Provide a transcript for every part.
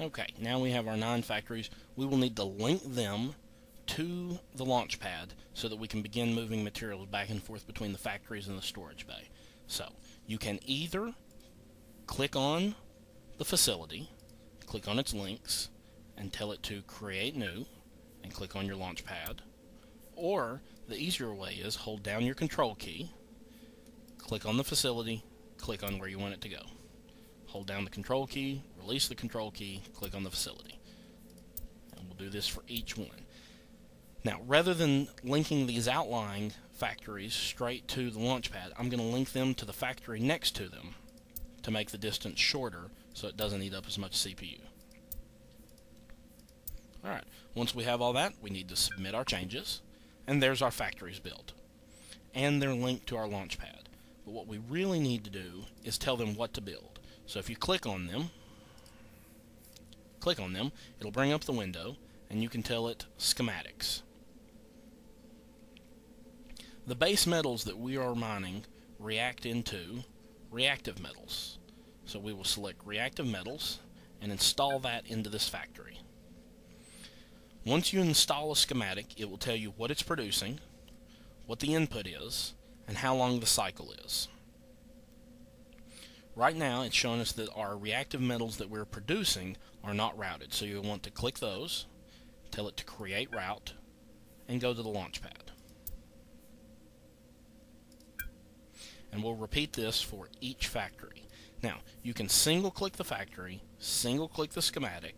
Okay, now we have our 9 factories. We will need to link them to the launch pad so that we can begin moving materials back and forth between the factories and the storage bay. So you can either click on the facility, click on its links, and tell it to create new, and click on your launch pad. Or the easier way is hold down your control key, click on the facility, click on where you want it to go. Hold down the control key, release the control key, click on the facility. And we'll do this for each one. Now, rather than linking these outlying factories straight to the launch pad, I'm going to link them to the factory next to them to make the distance shorter so it doesn't eat up as much CPU. Alright, once we have all that, we need to submit our changes, and there's our factories built. And they're linked to our launch pad. But what we really need to do is tell them what to build. So if you click on them, it'll bring up the window, and you can tell it schematics. The base metals that we are mining react into reactive metals. So we will select reactive metals and install that into this factory. Once you install a schematic, it will tell you what it's producing, what the input is, and how long the cycle is. Right now it's showing us that our reactive metals that we're producing are not routed, so you'll want to click those, tell it to create route, and go to the launch pad. And we'll repeat this for each factory. Now, you can single click the factory, single click the schematic,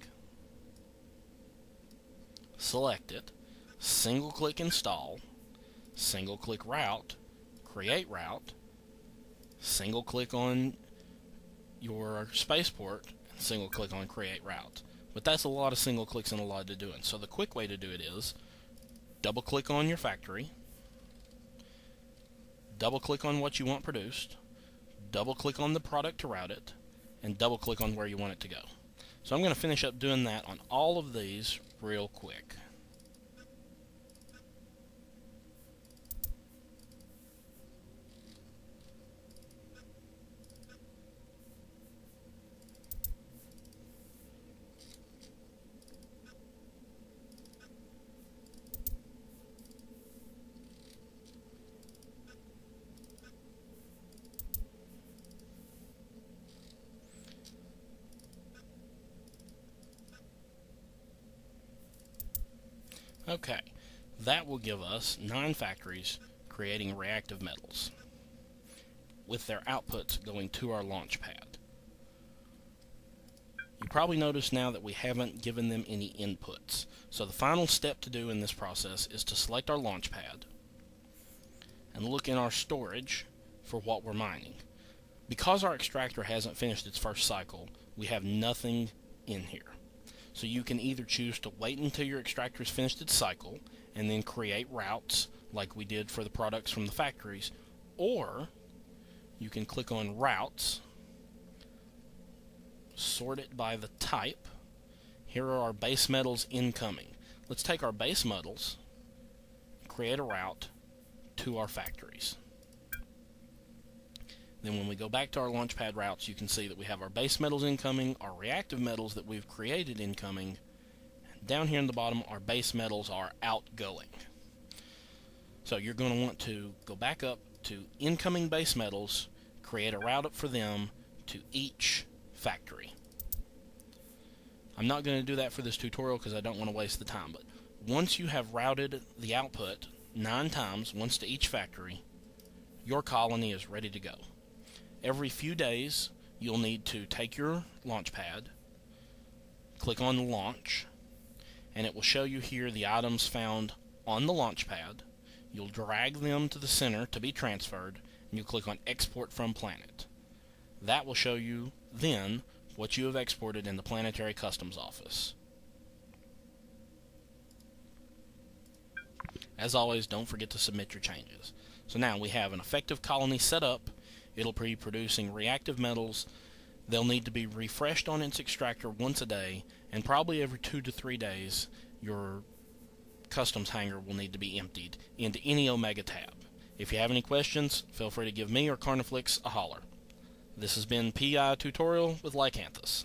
select it, single click install, single click route, create route, single click on your spaceport, and single click on create route. But that's a lot of single clicks and a lot to do it. So the quick way to do it is double click on your factory, double click on what you want produced, double click on the product to route it, and double click on where you want it to go. So I'm going to finish up doing that on all of these real quick. Okay, that will give us 9 factories creating reactive metals with their outputs going to our launch pad. You probably notice now that we haven't given them any inputs. So the final step to do in this process is to select our launch pad and look in our storage for what we're mining. Because our extractor hasn't finished its first cycle, we have nothing in here. So you can either choose to wait until your extractor has finished its cycle and then create routes like we did for the products from the factories, or you can click on routes, sort it by the type. Here are our base metals incoming. Let's take our base metals, create a route to our factories. Then when we go back to our launchpad routes, you can see that we have our base metals incoming, our reactive metals that we've created incoming, and down here in the bottom, our base metals are outgoing. So you're going to want to go back up to incoming base metals, create a route up for them to each factory. I'm not going to do that for this tutorial because I don't want to waste the time, but once you have routed the output 9 times, once to each factory, your colony is ready to go. Every few days, you'll need to take your launch pad, click on launch, and it will show you here the items found on the launch pad. You'll drag them to the center to be transferred, and you click on export from planet. That will show you then what you have exported in the Planetary Customs office. As always, don't forget to submit your changes. So now we have an effective colony set up. It'll be producing reactive metals. They'll need to be refreshed on its extractor once a day, and probably every 2 to 3 days your customs hangar will need to be emptied into any Omega tab. If you have any questions, feel free to give me or Carniflix a holler. This has been PI Tutorial with Lycanthus.